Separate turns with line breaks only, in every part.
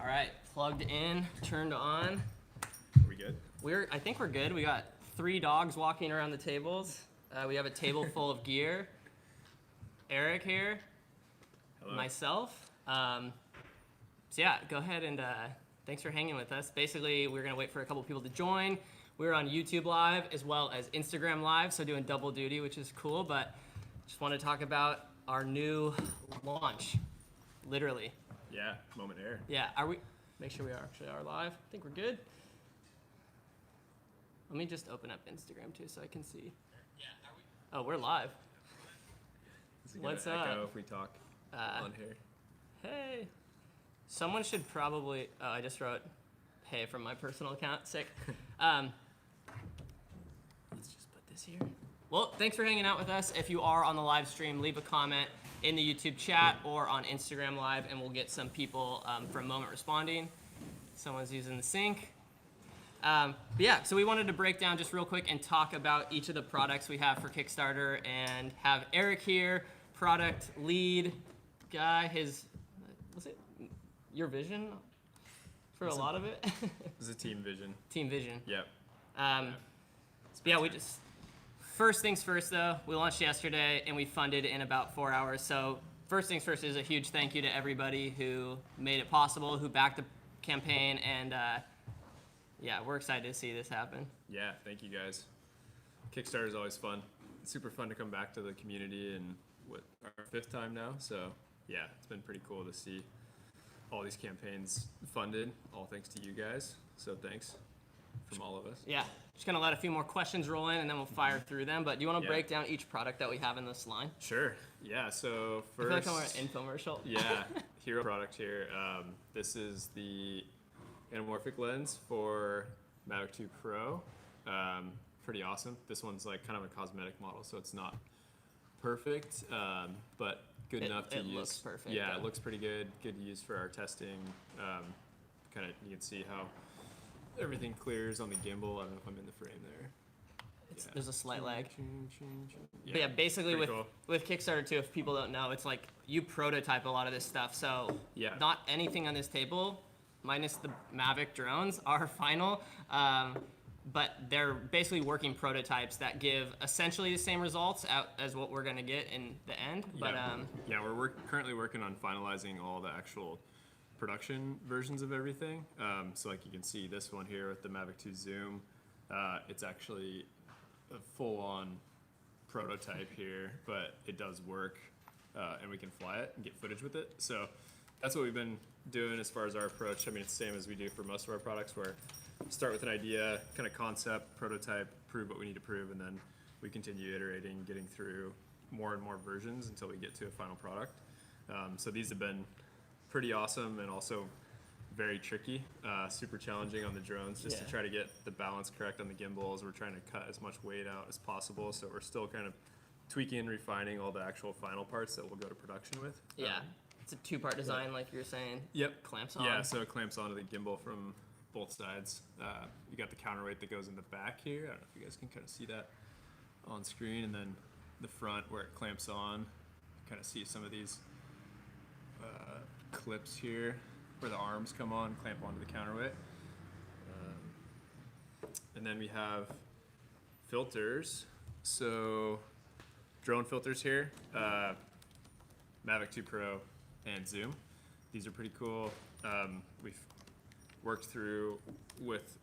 All right, plugged in, turned on.
Are we good?
I think we're good. We got 3 dogs walking around the tables. We have a table full of gear. Eric here.
Hello.
Myself. So yeah, go ahead and thanks for hanging with us. Basically, we're gonna wait for a couple people to join. We're on YouTube Live as well as Instagram Live, so doing double duty, which is cool. But just want to talk about our new launch, literally.
Yeah, moment air.
Yeah, are we? Make sure we actually are live. I think we're good. Let me just open up Instagram too so I can see. Yeah, are we? Oh, we're live.
Is it
What's
gonna echo
up?
if we talk on here?
Hey. Someone should probably. Oh, I just wrote, "Hey" from my personal account. Sick. Let's just put this here. Well, thanks for hanging out with us. If you are on the live stream, leave a comment in the YouTube chat or on Instagram Live, and we'll get some people from Moment responding. Someone's using the sync. But yeah, so we wanted to break down just real quick and talk about each of the products we have for Kickstarter and have Eric here, product lead guy. Was it your vision for a lot of it?
This is a team vision.
Team vision.
Yep.
Yeah, first things first though, we launched yesterday and we funded in about 4 hours. So first things first is a huge thank you to everybody who made it possible, who backed the campaign, and yeah, we're excited to see this happen.
Yeah, thank you guys. Kickstarter is always fun. It's super fun to come back to the community, and our 5th time now. So yeah, it's been pretty cool to see all these campaigns funded, all thanks to you guys. So thanks from all of us.
Yeah, just gonna let a few more questions roll in and then we'll fire through them. But do you want to break down each product that we have in this line?
Sure. Yeah. So first,
I feel like I'm an infomercial.
Yeah, hero product here. This is the anamorphic lens for Mavic 2 Pro. Pretty awesome. This one's like kind of a cosmetic model, so it's not perfect, but good enough to use.
It looks perfect.
Yeah, it looks pretty good. Good to use for our testing. Kind of, you can see how everything clears on the gimbal. I don't know if I'm in the frame there.
There's a slight lag.
Yeah,
But yeah, basically
cool.
with Kickstarter too, if people don't know, it's like you prototype a lot of this stuff. So
Yeah.
not anything on this table, minus the Mavic drones, are final. But they're basically working prototypes that give essentially the same results out as what we're going to get in the end. But
yeah, we're currently working on finalizing all the actual production versions of everything. So like you can see this one here with the Mavic 2 Zoom, it's actually a full-on prototype here, but it does work, and we can fly it and get footage with it. So that's what we've been doing as far as our approach. I mean, it's the same as we do for most of our products, where start with an idea, kind of concept, prototype, prove what we need to prove, and then we continue iterating, getting through more and more versions until we get to a final product. So these have been pretty awesome and also very tricky, super challenging on the drones, just to try to get the balance correct on the gimbals. We're trying to cut as much weight out as possible, so we're still kind of tweaking and refining all the actual final parts that we'll go to production with.
yeah, it's a 2-part design, like you were saying.
Yep.
Clamps on.
Yeah, so it clamps onto the gimbal from both sides. You got the counterweight that goes in the back here. I don't know if you guys can kind of see that on screen, and then the front where it clamps on. Kind of see some of these clips here where the arms come on, clamp onto the counterweight. And then we have filters. So drone filters here, Mavic 2 Pro and Zoom. These are pretty cool. We've worked through with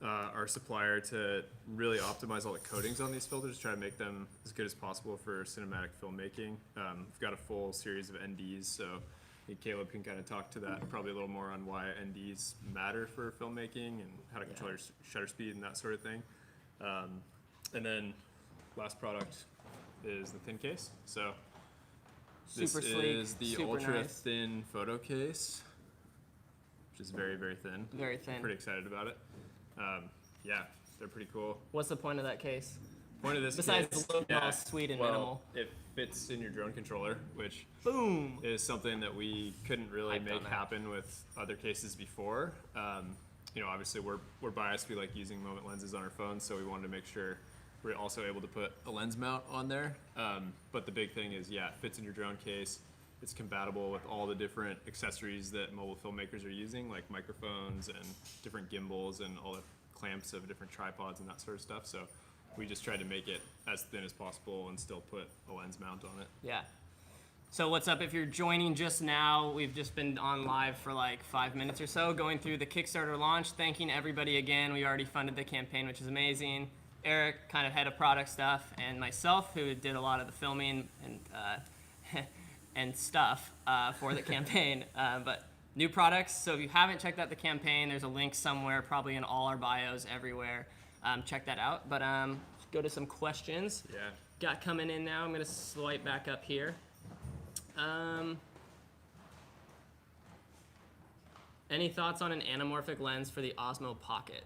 our supplier to really optimize all the coatings on these filters, try to make them as good as possible for cinematic filmmaking. We've got a full series of NDs, so I think Caleb can kind of talk to that probably a little more on why NDs matter for filmmaking and how to control your shutter speed and that sort of thing. And then last product is the thin case. So this
Super sleek,
is the
super
ultra
nice.
thin photo case, which is very, very thin.
Very thin.
Pretty excited about it. Yeah, they're pretty cool.
What's the point of that case?
Point of this
Besides
case,
low, sweet, and minimal.
It fits in your drone controller, which
Boom!
is something that we couldn't really
Hyped on
make
that.
happen with other cases before. You know, obviously we're biased. We like using Moment lenses on our phones, so we wanted to make sure we're also able to put a lens mount on there. But the big thing is, yeah, it fits in your drone case. it's compatible with all the different accessories that mobile filmmakers are using, like microphones and different gimbals and all the clamps of different tripods and that sort of stuff. So we just tried to make it as thin as possible and still put a lens mount on it.
Yeah. So what's up if you're joining just now? We've just been on live for like 5 minutes or so, going through the Kickstarter launch, thanking everybody again. We already funded the campaign, which is amazing. Eric, kind of head of product stuff, and myself, who did a lot of the filming and and stuff for the campaign. But new products, so if you haven't checked out the campaign, there's a link somewhere, probably in all our bios everywhere. Check that out. But let's go to some questions.
Yeah.
Got coming in now. I'm going to swipe back up here. Any thoughts on an anamorphic lens for the Osmo Pocket?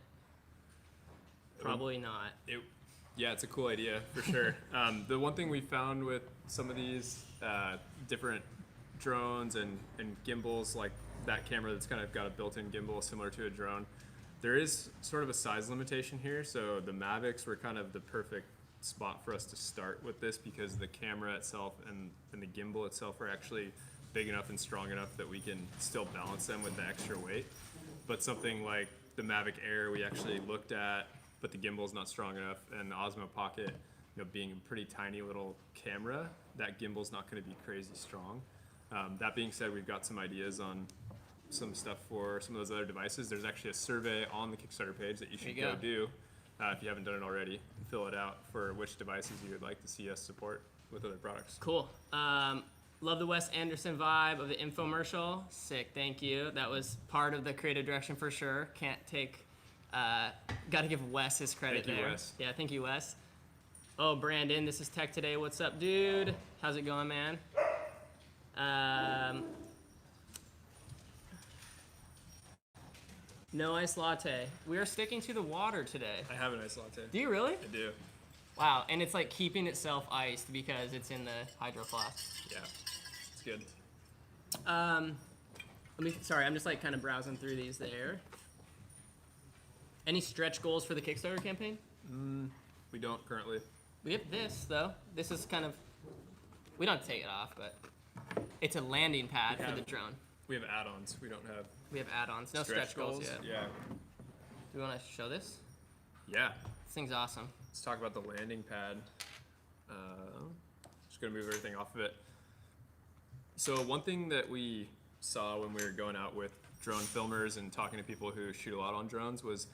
Probably not.
Yeah, it's a cool idea for sure. The one thing we found with some of these different drones and gimbals, like that camera that's kind of got a built-in gimbal similar to a drone, there is sort of a size limitation here. So the Mavics were kind of the perfect spot for us to start with this, because the camera itself and the gimbal itself are actually big enough and strong enough that we can still balance them with the extra weight. But something like the Mavic Air we actually looked at, but the gimbal's not strong enough, and the Osmo Pocket, being a pretty tiny little camera, that gimbal's not going to be crazy strong. That being said, we've got some ideas on some stuff for some of those other devices. There's actually a survey on the Kickstarter page that you should go do if you haven't done it already, and fill it out for which devices you would like to see us support with other products.
Cool. Love the Wes Anderson vibe of the infomercial. Sick, thank you. That was part of the creative direction for sure. Can't take, got to give Wes his credit there.
Thank you, Wes.
Yeah, thank you, Wes. Oh, Brandon, this is Tech Today. What's up, dude? How's it going, man? No ice latte. We are sticking to the water today.
I have an ice latte.
Do you really?
I do.
Wow, and it's like keeping itself iced because it's in the hydro flask.
Yeah, it's good.
Sorry, I'm just like kind of browsing through these there. Any stretch goals for the Kickstarter campaign?
We don't currently.
We have this though. This is kind of, we don't take it off, but it's a landing pad for the drone.
We have add-ons. We don't have
We have add-ons, no stretch goals yet.
Yeah.
Do you want to show this?
Yeah.
This thing's awesome.
Let's talk about the landing pad. Just gonna move everything off of it. So one thing that we saw when we were going out with drone filmers and talking to people who shoot a lot on drones was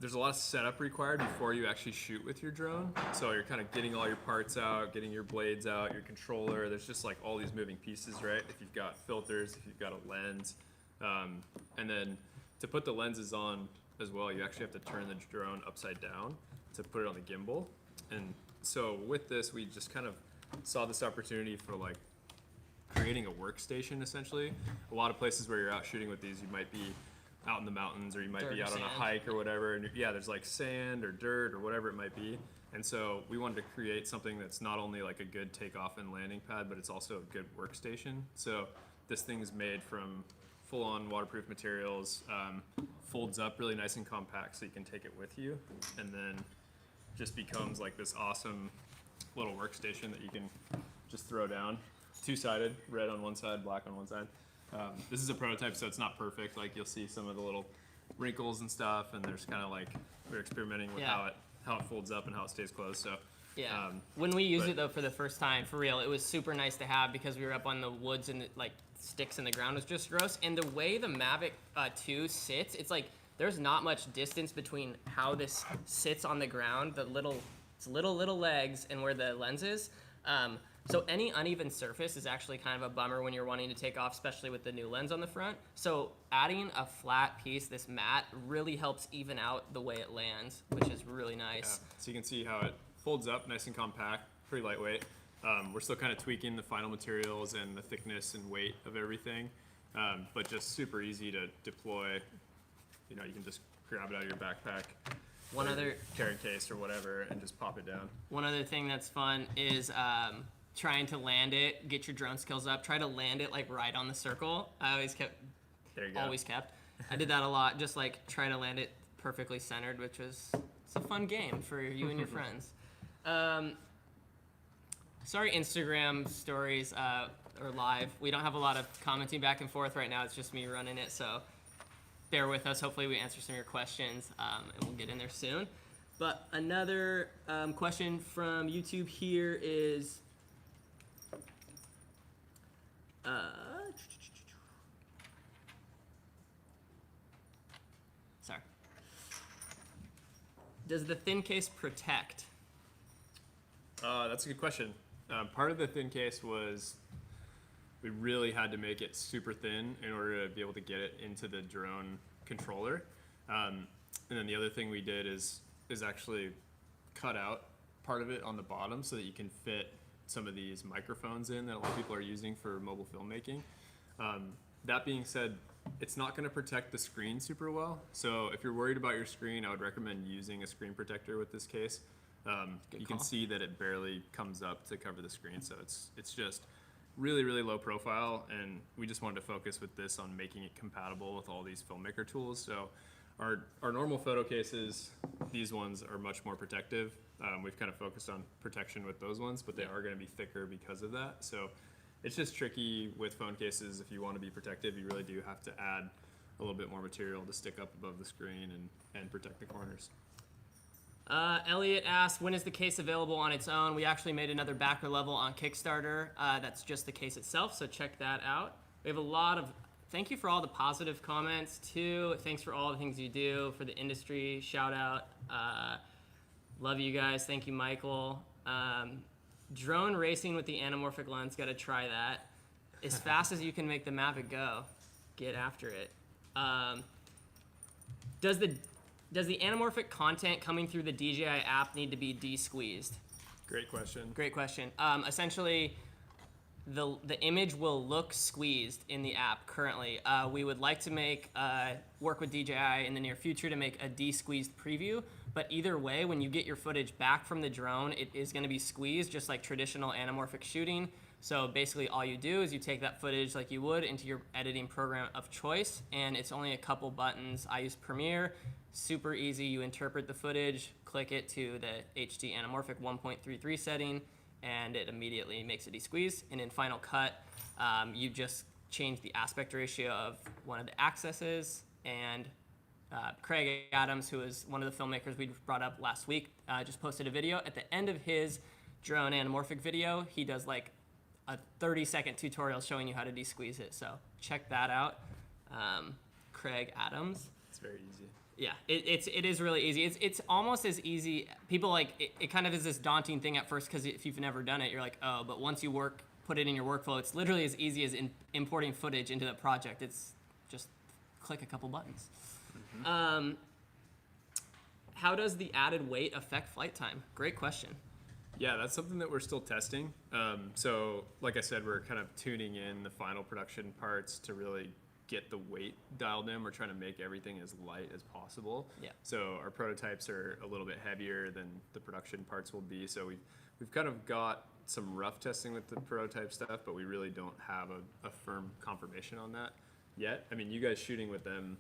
there's a lot of setup required before you actually shoot with your drone. So you're kind of getting all your parts out, getting your blades out, your controller. There's just like all these moving pieces, right? If you've got filters, if you've got a lens. And then to put the lenses on as well, you actually have to turn the drone upside down to put it on the gimbal. And so with this, we just kind of saw this opportunity for like creating a workstation essentially. A lot of places where you're out shooting with these, you might be out in the mountains, or you might be out on a hike or whatever, and yeah, there's like sand or dirt or whatever it might be. And so we wanted to create something that's not only like a good takeoff and landing pad, but it's also a good workstation. So this thing's made from full-on waterproof materials, folds up really nice and compact so you can take it with you, and then just becomes like this awesome little workstation that you can just throw down. Two-sided, red on one side, black on one side. This is a prototype, so it's not perfect. Like you'll see some of the little wrinkles and stuff, and there's kind of like we're experimenting with how it folds up and how it stays closed. So
yeah, when we used it though for the first time, for real, it was super nice to have because we were up on the woods and like sticks in the ground was just gross. And the way the Mavic 2 sits, it's like there's not much distance between how this sits on the ground, the little legs, and where the lens is. So any uneven surface is actually kind of a bummer when you're wanting to take off, especially with the new lens on the front. So adding a flat piece, this matte, really helps even out the way it lands, which is really nice.
Yeah. So you can see how it folds up nice and compact, pretty lightweight. We're still kind of tweaking the final materials and the thickness and weight of everything, but just super easy to deploy. You know, you can just grab it out of your backpack,
One other
carrying case or whatever, and just pop it down.
One other thing that's fun is trying to land it, get your drone skills up, try to land it like right on the circle. I always kept, I did that a lot, just like trying to land it perfectly centered, which was, it's a fun game for you and your friends. Sorry, Instagram stories or live. We don't have a lot of commenting back and forth right now. It's just me running it, so bear with us. Hopefully we answer some of your questions, and we'll get in there soon. But another question from YouTube here is, sorry. Does the thin case protect?
That's a good question. Part of the thin case was we really had to make it super thin in order to be able to get it into the drone controller. And then the other thing we did is actually cut out part of it on the bottom so that you can fit some of these microphones in that a lot of people are using for mobile filmmaking. That being said, it's not going to protect the screen super well. So if you're worried about your screen, I would recommend using a screen protector with this case. You can see that it barely comes up to cover the screen, so it's just really, really low profile, and we just wanted to focus with this on making it compatible with all these filmmaker tools. So our normal photo cases, these ones are much more protective. We've kind of focused on protection with those ones, but they are going to be thicker because of that. So it's just tricky with phone cases. If you want to be protective, you really do have to add a little bit more material to stick up above the screen and protect the corners.
Elliot asked, when is the case available on its own? We actually made another backer level on Kickstarter. That's just the case itself, so check that out. We have a lot of, thank you for all the positive comments too. Thanks for all the things you do for the industry. Shout out. Love you guys. Thank you, Michael. Drone racing with the anamorphic lens, gotta try that. As fast as you can make the Mavic go, get after it. Does the anamorphic content coming through the DJI app need to be de-squeezed?
Great question.
Great question. Essentially, the image will look squeezed in the app currently. We would like to work with DJI in the near future to make a de-squeezed preview, but either way, when you get your footage back from the drone, it is gonna be squeezed just like traditional anamorphic shooting. So basically all you do is you take that footage like you would into your editing program of choice, and it's only a couple buttons. I use Premiere. Super easy. You interpret the footage, click it to the HD anamorphic 1.33 setting, and it immediately makes a de-squeeze. And in Final Cut, you just change the aspect ratio of one of the accesses. And Craig Adams, who is one of the filmmakers we brought up last week, just posted a video. At the end of his drone anamorphic video, he does like a 30-second tutorial showing you how to de-squeeze it. So check that out. Craig Adams.
It's very easy.
Yeah, it is really easy. It's almost as easy. People it kind of is this daunting thing at first because if you've never done it, you're like, oh, but once you put it in your workflow, it's literally as easy as importing footage into the project. It's just click a couple buttons. Mm-hmm. How does the added weight affect flight time? Great question.
Yeah, that's something that we're still testing. So like I said, we're kind of tuning in the final production parts to really get the weight dialed in. We're trying to make everything as light as possible. Yeah. So our prototypes are a little bit heavier than the production parts will be. So we've kind of got some rough testing with the prototype stuff, but we really don't have a firm confirmation on that yet. I mean, you guys shooting with them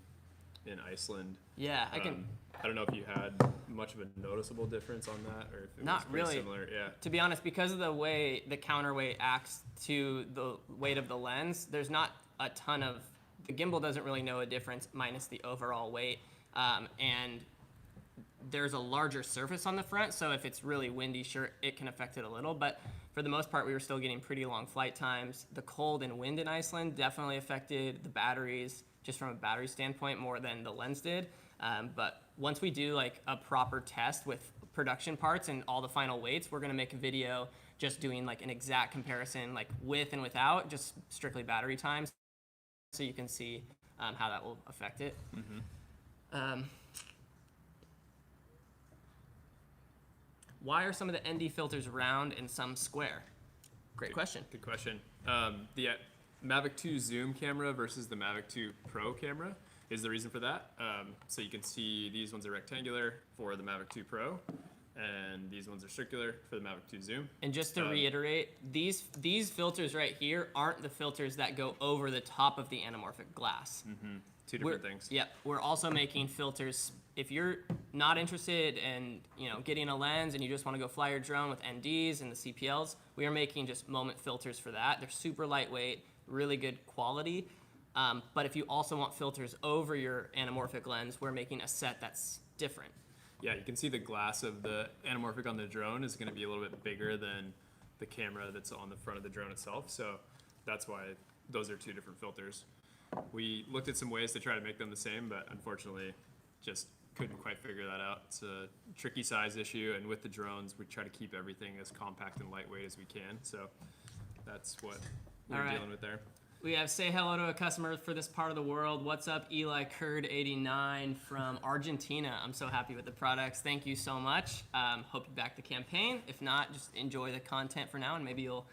in Iceland.
Yeah,
I don't know if you had much of a noticeable difference on that, or if it
Not
was pretty
really.
similar. Yeah.
To be honest, because of the way the counterweight acts to the weight of the lens, there's not a ton of. The gimbal doesn't really know a difference minus the overall weight, and there's a larger surface on the front, so if it's really windy, sure, it can affect it a little, but for the most part, we were still getting pretty long flight times. The cold and wind in Iceland definitely affected the batteries, just from a battery standpoint, more than the lens did, but once we do like a proper test with production parts and all the final weights, we're gonna make a video just doing like an exact comparison, like with and without, just strictly battery times, so you can see how that will affect it. Mm-hmm. Why are some of the ND filters round and some square? Great question.
Good question. The Mavic 2 zoom camera versus the Mavic 2 Pro camera is the reason for that. So you can see these ones are rectangular for the Mavic 2 Pro, and these ones are circular for the Mavic 2 zoom.
And just to reiterate, these filters right here aren't the filters that go over the top of the anamorphic glass.
Mm-hmm. Two different things.
Yep. We're also making filters if you're not interested in getting a lens and you just want to go fly your drone with NDs and the CPLs, we are making just moment filters for that. They're super lightweight, really good quality. But if you also want filters over your anamorphic lens, we're making a set that's different.
Yeah, you can see the glass of the anamorphic on the drone is going to be a little bit bigger than the camera that's on the front of the drone itself. So that's why those are two different filters. We looked at some ways to try to make them the same, but unfortunately just couldn't quite figure that out. It's a tricky size issue, and with the drones, we try to keep everything as compact and lightweight as we can. So that's what we're dealing with there.
We have say hello to a customer for this part of the world. What's up, Eli Kurd89 from Argentina. I'm so happy with the products. Thank you so much. Hope you back the campaign. If not, just enjoy the content for now, and maybe you'll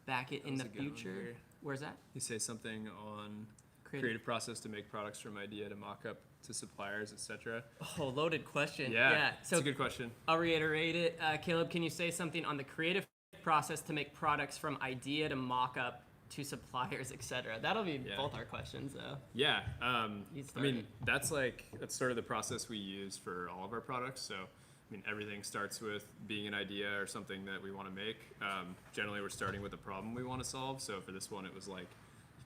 back it in the future. Where's that?
You say something on creative process to make products from idea to mock-up to suppliers, etc.
Oh, loaded question.
Yeah,
So
it's a good question.
I'll reiterate it. Caleb, can you say something on the creative process to make products from idea to mock-up to suppliers, etc.? That'll be both our questions, though.
Yeah, I mean, that's sort of the process we use for all of our products. So, I mean, everything starts with being an idea or something that we want to make. Generally, we're starting with a problem we want to solve. So for this one, it was like,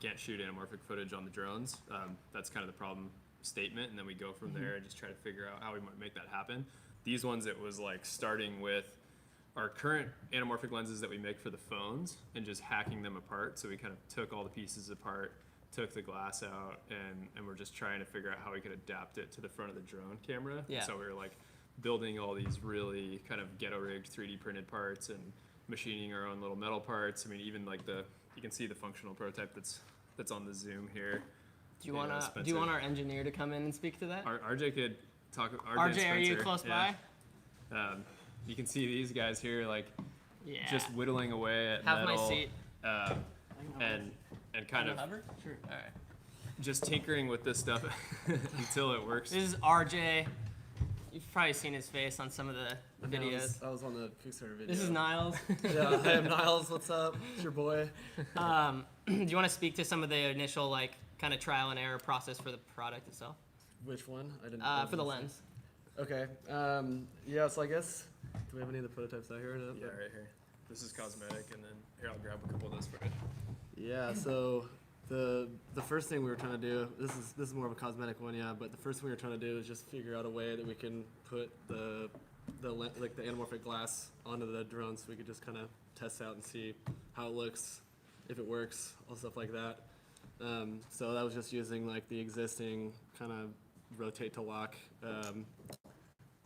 you can't shoot anamorphic footage on the drones. That's kind of the problem statement, and then we go from there and just try to figure out how we might make that happen. These ones, it was like starting with our current anamorphic lenses that we make for the phones and just hacking them apart. So we kind of took all the pieces apart, took the glass out, and we're just trying to figure out how we could adapt it to the front of the drone camera.
Yeah.
So we were like building all these really kind of ghetto rigged 3D printed parts and machining our own little metal parts. I mean, even like you can see the functional prototype that's on the Zoom here.
Do you want our engineer to come in and speak to that?
RJ could talk.
RJ, are you close by?
You can see these guys here, just whittling away at
Have
metal.
my seat.
And kind of
hover? Sure. All right.
just tinkering with this stuff until it works.
This is RJ. You've probably seen his face on some of the videos.
I was on the Kickstarter video.
This is Niles.
Yeah, hey, I'm Niles. What's up? It's your boy.
Do you want to speak to some of the initial kind of trial and error process for the product itself?
Which one? I didn't.
For the lens.
Okay. Yeah. So I guess. Do we have any of the prototypes out here?
Yeah, right here. This is cosmetic, and then here I'll grab a couple of those for you.
Yeah. So the first thing we were trying to do. This is more of a cosmetic one, yeah. But the first thing we were trying to do is just figure out a way that we can put the anamorphic glass onto the drone, so we could just kind of test out and see how it looks, if it works, all stuff like that. So that was just using the existing kind of rotate to lock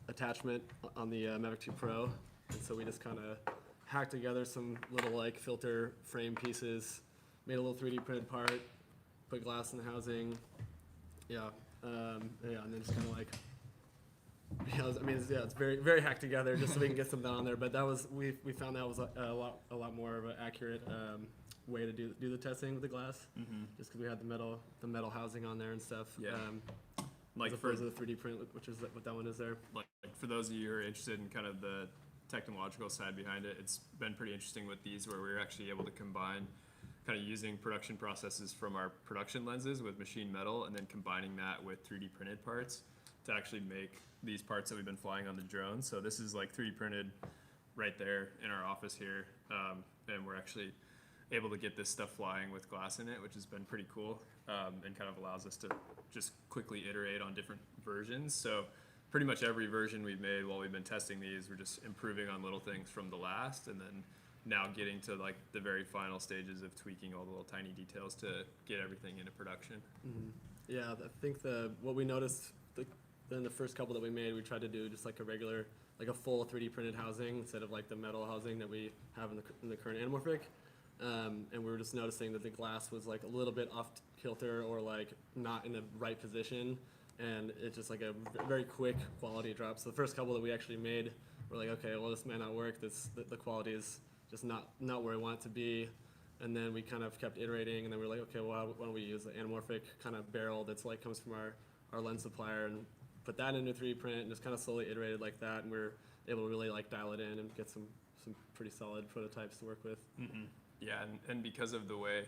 attachment on the Mavic 2 Pro, and so we just kind of hacked together some little filter frame pieces, made a little 3D printed part, put glass in the housing, and then just kind of it's very very hacked together just so we can get something on there. But that was we found that was a lot more of an accurate way to do the testing with the glass, just because we had the metal housing on there and stuff.
Yeah.
As opposed to the 3D print, which is what that one is there.
Like for those of you who are interested in kind of the technological side behind it, it's been pretty interesting with these where we're actually able to combine kind of using production processes from our production lenses with machine metal and then combining that with 3D printed parts to actually make these parts that we've been flying on the drone. So this is 3D printed right there in our office here, and we're actually able to get this stuff flying with glass in it, which has been pretty cool, and kind of allows us to just quickly iterate on different versions. So pretty much every version we've made while we've been testing these, we're just improving on little things from the last, and then now getting to the very final stages of tweaking all the little tiny details to get everything into production.
Mm-hmm. Yeah, I think what we noticed in the first couple that we made, we tried to do just a regular, a full 3D printed housing instead of the metal housing that we have in the current anamorphic. And we were just noticing that the glass was a little bit off kilter or not in the right position, and it's just a very quick quality drop. So the first couple that we actually made, we're okay, well, this may not work. The quality is just not where I want it to be. And then we kind of kept iterating, and then we were okay, well, why don't we use the anamorphic kind of barrel that's comes from our lens supplier and put that into 3D print, and just kind of slowly iterated like that, and we were able to really dial it in and get some pretty solid prototypes to work with.
Mm-hmm. Yeah, and because of the way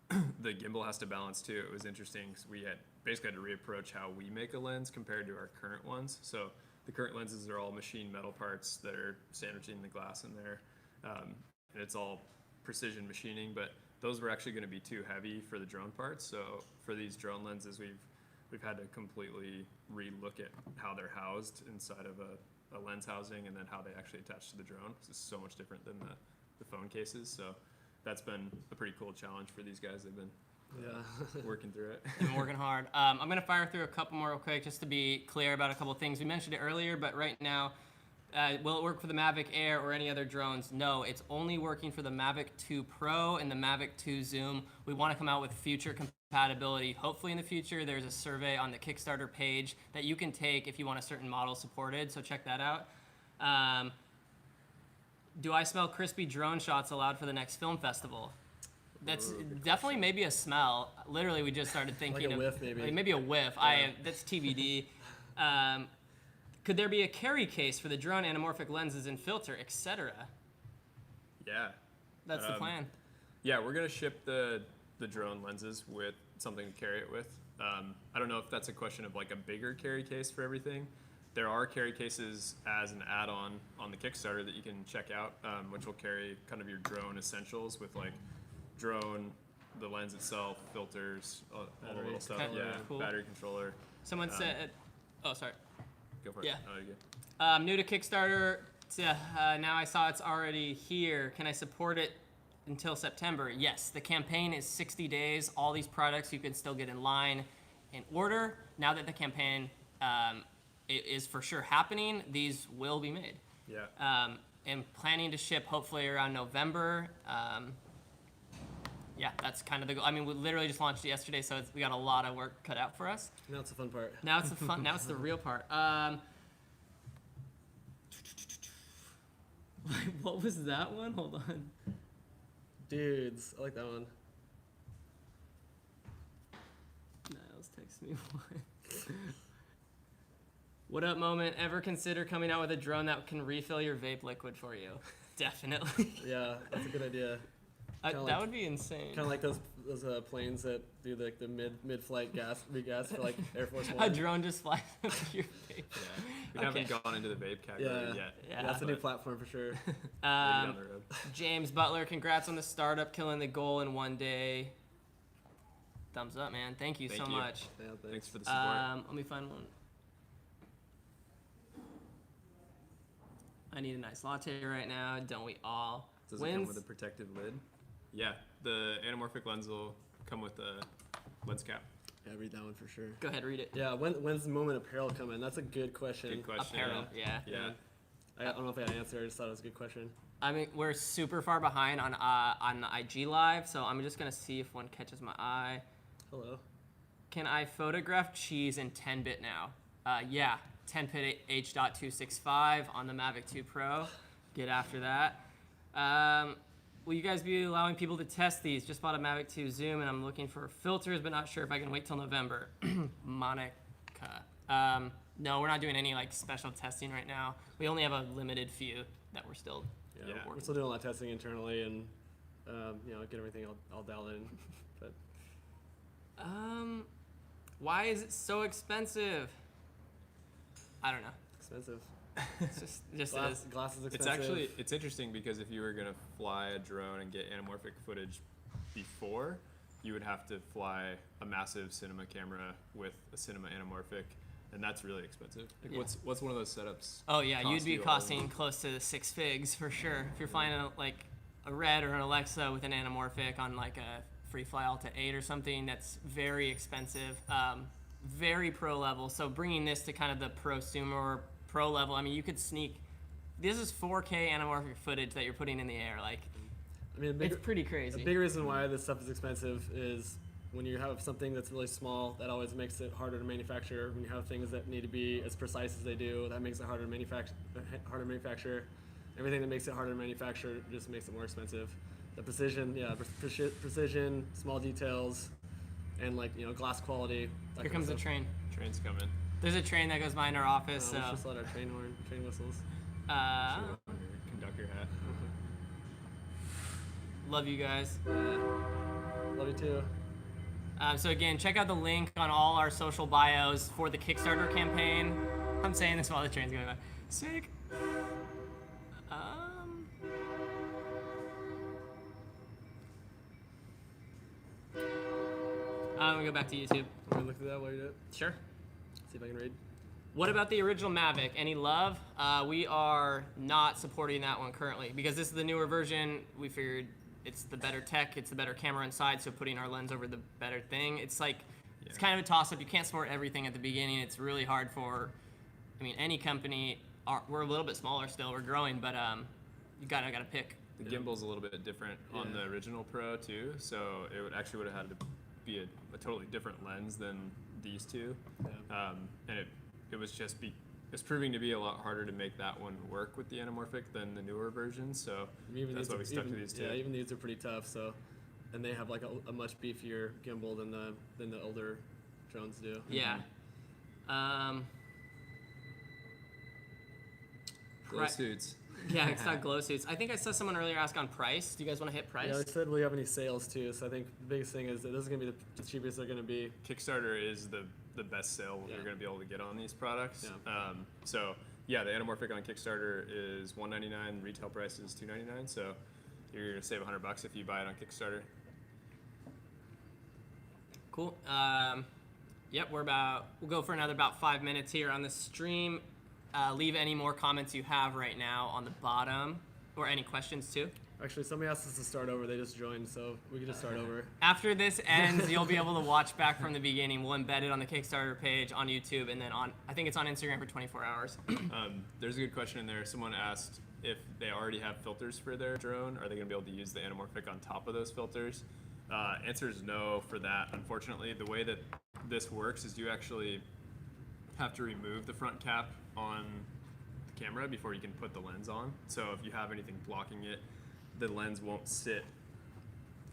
the gimbal has to balance too. It was interesting because we had basically had to reapproach how we make a lens compared to our current ones. So the current lenses are all machined metal parts that are sandwiching the glass in there, and it's all precision machining. But those were actually going to be too heavy for the drone parts. So for these drone lenses, we've had to completely relook at how they're housed inside of a lens housing, and then how they actually attach to the drone. It's so much different than the phone cases. So that's been a pretty cool challenge for these guys. They've been working through it.
They've been working hard. I'm going to fire through a couple more real quick just to be clear about a couple of things. We mentioned it earlier, but right now, will it work for the Mavic Air or any other drones? No, it's only working for the Mavic 2 Pro and the Mavic 2 Zoom. We want to come out with future compatibility. Hopefully in the future, there's a survey on the Kickstarter page that you can take if you want a certain model supported, so check that out. Do I smell crispy drone shots allowed for the next film festival? That's definitely maybe a smell. Literally, we just started thinking
Like a whiff, maybe.
Maybe a whiff. That's TBD. Could there be a carry case for the drone anamorphic lenses and filter, etc.?
Yeah.
That's the plan.
Yeah, we're gonna ship the drone lenses with something to carry it with. I don't know if that's a question of like a bigger carry case for everything. There are carry cases as an add-on on the Kickstarter that you can check out, which will carry kind of your drone essentials with like drone, the lens itself, filters, all the little stuff.
Okay,
Yeah,
cool.
battery controller.
Someone said, oh, sorry.
Go for it.
Yeah.
Oh, you're good.
New to Kickstarter. Now I saw it's already here. Can I support it until September? Yes. The campaign is 60 days. All these products you can still get in line and order. Now that the campaign is for sure happening, these will be made.
Yeah.
And planning to ship hopefully around November. Yeah, that's kind of the goal. I mean, we literally just launched it yesterday, so we got a lot of work cut out for us.
Now it's the fun part.
Now it's the fun. Now it's the real part. What was that one? Hold on.
Dudes, I like that one.
Niles text me one. What up, Moment? Ever consider coming out with a drone that can refill your vape liquid for you? Definitely.
Yeah, that's a good idea.
That would be insane.
Kind of like those planes that do like the mid-flight regas for like Air Force
A
One.
drone just flies up your vape.
Yeah. We
Okay.
haven't gone into the vape category yet.
Yeah.
That's a new platform for sure.
Maybe down the road.
James Butler, congrats on the startup, killing the goal in one day. Thumbs up, man. Thank you so
Thank you.
much.
Yeah,
Thanks for the support.
Let me find one. I need a nice latte right now. Don't we all?
Does it come with a protective lid? Yeah, the anamorphic lens will come with a lens cap.
Yeah, read that one for sure.
Go ahead, read it.
Yeah, when's the Moment apparel coming? That's a good question.
Good question.
Apparel, yeah.
Yeah.
I don't know if I had an answer. I just thought it was a good question.
I mean, we're super far behind on the IG live, so I'm just gonna see if one catches my eye.
Hello.
Can I photograph cheese in 10-bit now? Yeah, 10-bit H.265 on the Mavic 2 Pro. Get after that. Will you guys be allowing people to test these? Just bought a Mavic 2 Zoom and I'm looking for filters, but not sure if I can wait till November. Monica. No, we're not doing any like special testing right now. We only have a limited few that we're still
Yeah,
Yeah.
we're still doing a lot of testing internally and get everything all dialed in. But
why is it so expensive? I don't know.
expensive.
It's just is.
Glass is expensive.
It's interesting because if you were gonna fly a drone and get anamorphic footage before, you would have to fly a massive cinema camera with a cinema anamorphic, and that's really expensive. Like
Yeah.
what's one of those setups?
Oh yeah,
cost
you'd be
you all
costing close to 6 figs for sure. If you're flying a Red or an Alexa with an anamorphic on like a Free Fly Alta 8 or something, that's very expensive. Very pro level. So bringing this to kind of the prosumer pro level, I mean, you could sneak. This is 4K anamorphic footage that you're putting in the air. Like,
I mean,
it's pretty crazy.
a big reason why this stuff is expensive is when you have something that's really small, that always makes it harder to manufacture. When you have things that need to be as precise as they do, that makes it harder to manufacture. Everything that makes it harder to manufacture just makes it more expensive. The precision, precision, small details, and glass quality.
Here comes the train.
Train's coming.
There's a train that goes by in our office.
Let's
So,
just let our train whistles.
On your conductor hat.
love you guys.
Love you 2022.
So again, check out the link on all our social bios for the Kickstarter campaign. I'm saying this while the train's going by. Sick. I'm gonna go back to YouTube.
I'm gonna look through that while you do it.
Sure.
See if I can read.
What about the original Mavic? Any love? We are not supporting that one currently because this is the newer version. We figured it's the better tech, it's the better camera inside, so putting our lens over the better thing. It's like, it's kind of a toss-up. You can't support everything at the beginning. It's really hard for, I mean, any company. We're a little bit smaller still. We're growing, but you gotta pick.
The gimbal's a little bit different on the original Pro too, so it would have had to be a totally different lens than these two, and it was just it's proving to be a lot harder to make that one work with the anamorphic than the newer version. So that's why we stuck to these two.
Yeah, even these are pretty tough. So, and they have like a much beefier gimbal than the older drones do.
Yeah.
Glow suits.
Yeah, it's not glow suits. I think I saw someone earlier ask on price. Do you guys want to hit price?
Yeah, they said we have any sales too. So I think the biggest thing is that this is gonna be the cheapest they're gonna be.
Kickstarter is the best sale you're going to be able to get on these products.
Yeah.
So yeah, the anamorphic on Kickstarter is $199. Retail price is $299. So you're going to save $100 if you buy it on Kickstarter.
Cool. Yep, we'll go for another about 5 minutes here on the stream. Leave any more comments you have right now on the bottom, or any questions too.
Actually, somebody asked us to start over. They just joined, so we can just start over.
After this ends, you'll be able to watch back from the beginning. We'll embed it on the Kickstarter page on YouTube, and then I think it's on Instagram for 24 hours.
There's a good question in there. Someone asked if they already have filters for their drone. Are they going to be able to use the anamorphic on top of those filters? Answer is no for that. Unfortunately, the way that this works is you actually have to remove the front cap on the camera before you can put the lens on. So if you have anything blocking it, the lens won't sit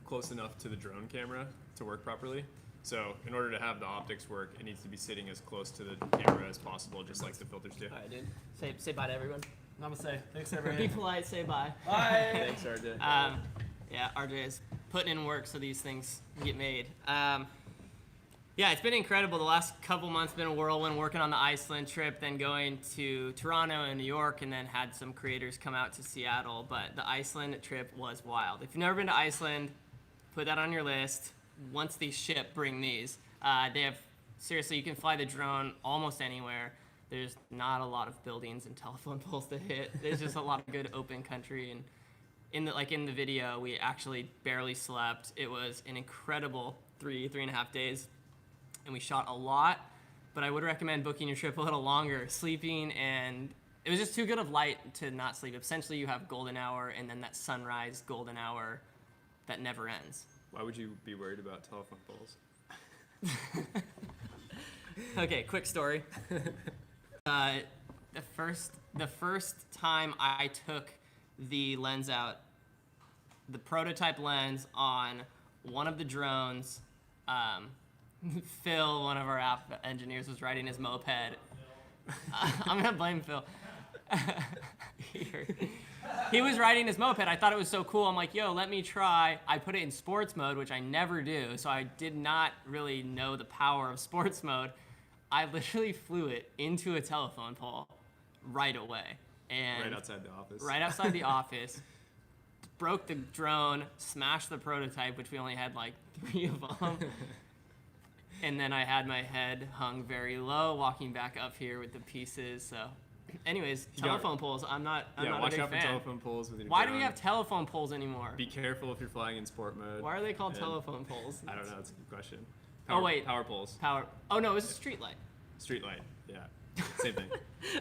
close enough to the drone camera to work properly. So in order to have the optics work, it needs to be sitting as close to the camera as possible, just like the filters do.
All right, dude. Say bye to everyone.
Namaste. Thanks,
Be
everyone.
polite. Say bye.
Bye.
Thanks, RJ.
Yeah, RJ is putting in work so these things get made. Yeah, it's been incredible. The last couple months been a whirlwind, working on the Iceland trip, then going to Toronto and New York, and then had some creators come out to Seattle. But the Iceland trip was wild. If you've never been to Iceland, put that on your list. Once these ship, bring these. They have, seriously, you can fly the drone almost anywhere. There's not a lot of buildings and telephone poles to hit. There's just a lot of good open country. And in the video, we actually barely slept. It was an incredible 3.5 days. And we shot a lot, but I would recommend booking your trip a little longer. Sleeping, and it was just too good of light to not sleep. Essentially, you have golden hour and then that sunrise golden hour that never ends.
Why would you be worried about telephone poles?
Okay, quick story. The first time I took the lens out, the prototype lens on one of the drones, Phil, one of our app engineers, was riding his moped. I'm gonna blame Phil. He was riding his moped. I thought it was so cool. I'm like, yo, let me try. I put it in sports mode, which I never do, so I did not really know the power of sports mode. I literally flew it into a telephone pole right away. And
Right outside the office.
Right outside the office. Broke the drone, smashed the prototype, which we only had like 3 of them. And then I had my head hung very low, walking back up here with the pieces. So, anyways, telephone poles. I'm not a big
watch out for
fan.
telephone poles with your
Why do
drone.
we have telephone poles anymore?
Be careful if you're flying in sport mode.
Why are they called
And-
telephone poles?
I don't know. That's a good question.
Oh, wait.
Power poles.
Power. Oh no, it's a street light.
Street light. Yeah. Same thing.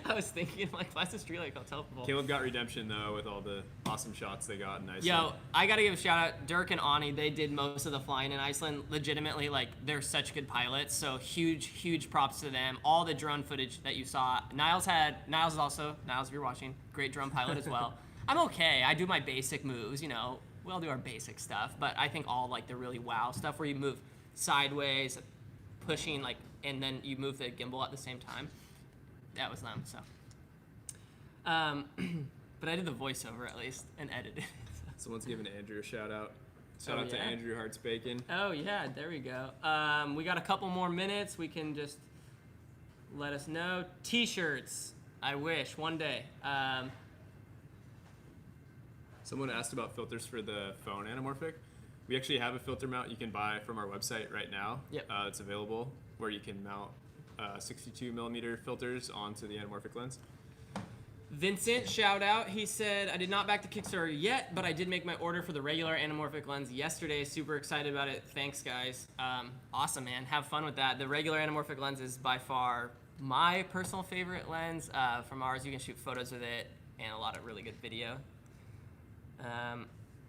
I was thinking, like, why's the street light called telephone pole?
Caleb got redemption though with all the awesome shots they got in Iceland.
Yo, I gotta give a shout out, Dirk and Ani. They did most of the flying in Iceland. Legitimately, like, they're such good pilots. So huge props to them. All the drone footage that you saw. Niles, if you're watching, great drone pilot as well. I'm okay. I do my basic moves. You know, we all do our basic stuff. But I think all like the really wow stuff where you move sideways, pushing like, and then you move the gimbal at the same time. That was them. So. But I did the voiceover at least and edited it.
Someone's giving Andrew a shout out. Shout
Oh,
out to
yeah?
Andrew Hart's Bacon.
Oh yeah, there we go. We got a couple more minutes. We can just let us know. T-shirts. I wish one day.
Someone asked about filters for the phone anamorphic. We actually have a filter mount you can buy from our website right now.
Yep.
It's available where you can mount 62 millimeter filters onto the anamorphic lens.
Vincent, shout out. He said, I did not back the Kickstarter yet, but I did make my order for the regular anamorphic lens yesterday. Super excited about it. Thanks, guys. Awesome, man. Have fun with that. The regular anamorphic lens is by far my personal favorite lens. From ours, you can shoot photos with it and a lot of really good video.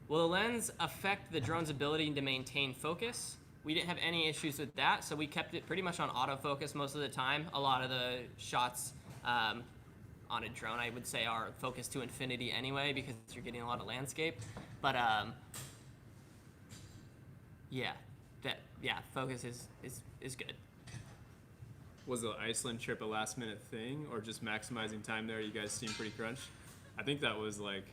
Will the lens affect the drone's ability to maintain focus? We didn't have any issues with that, so we kept it pretty much on autofocus most of the time. A lot of the shots on a drone, I would say, are focused to infinity anyway because you're getting a lot of landscape. But focus is good.
Was the Iceland trip a last minute thing or just maximizing time there? You guys seem pretty crunched. I think that was like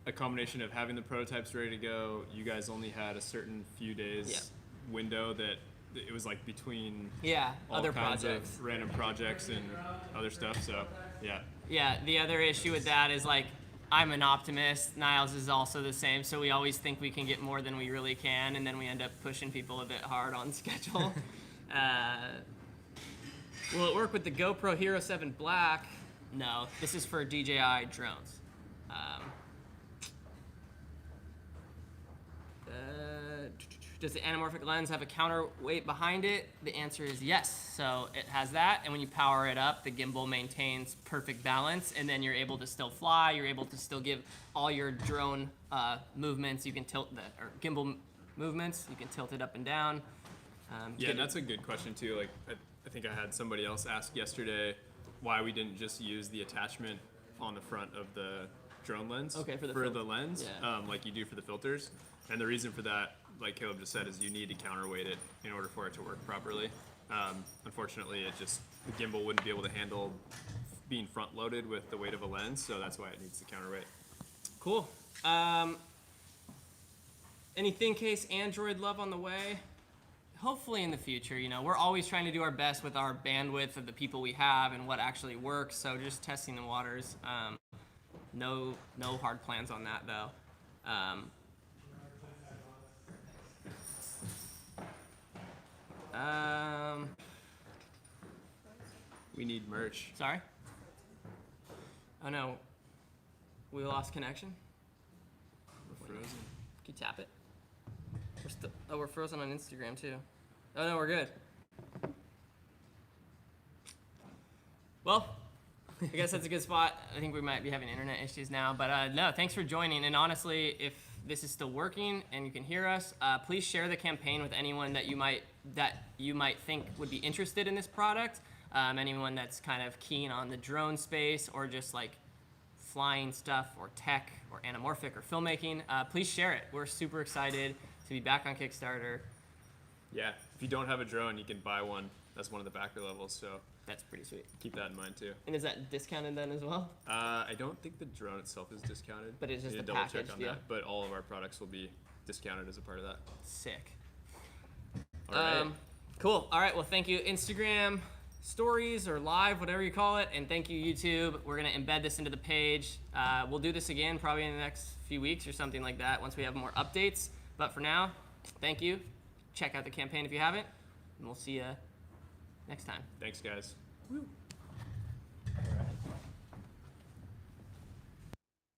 a combination of having the prototypes ready to go. You guys only had a certain few days window that it was like between all
other
kinds
projects.
of random projects and other stuff. So
Yeah, the other issue with that is like I'm an optimist. Niles is also the same, so we always think we can get more than we really can, and then we end up pushing people a bit hard on schedule. Will it work with the GoPro Hero 7 Black? No, this is for DJI drones. Does the anamorphic lens have a counterweight behind it? The answer is yes. So it has that, and when you power it up, the gimbal maintains perfect balance, and then you're able to still fly. You're able to still give all your drone movements. You can tilt gimbal movements. You can tilt it up and down.
yeah, that's a good question too. Like I think I had somebody else ask yesterday why we didn't just use the attachment on the front of the drone lens
Okay, for the
lens,
yeah.
like you do for the filters. And the reason for that, like Caleb just said, is you need to counterweight it in order for it to work properly. Unfortunately, the gimbal wouldn't be able to handle being front loaded with the weight of a lens, so that's why it needs the counterweight.
Cool. Any ThinCase Android love on the way? Hopefully in the future. We're always trying to do our best with our bandwidth of the people we have and what actually works. So just testing the waters. No hard plans on that though.
We need merch.
Sorry? Oh no. We lost connection?
We're frozen.
Can you tap it? We're frozen on Instagram too. Oh no, we're good. Well, I guess that's a good spot. I think we might be having internet issues now, but no, thanks for joining. And honestly, if this is still working and you can hear us, please share the campaign with anyone that you might think would be interested in this product. Anyone that's kind of keen on the drone space or just like flying stuff or tech or anamorphic or filmmaking, please share it. We're super excited to be back on Kickstarter.
Yeah, if you don't have a drone, you can buy one. That's one of the backer levels, so
That's pretty sweet.
keep that in mind too.
And is that discounted then as well?
I don't think the drone itself is discounted.
But it's just
Need
the
to double check
package
on
deal?
that. But all of our products will be discounted as a part of that.
Sick.
All right.
Cool. All right. Well, thank you, Instagram stories or live, whatever you call it, and thank you, YouTube. We're gonna embed this into the page. We'll do this again probably in the next few weeks or something like that once we have more updates. But for now, thank you. Check out the campaign if you haven't, and we'll see you next time.
Thanks, guys.
Woo.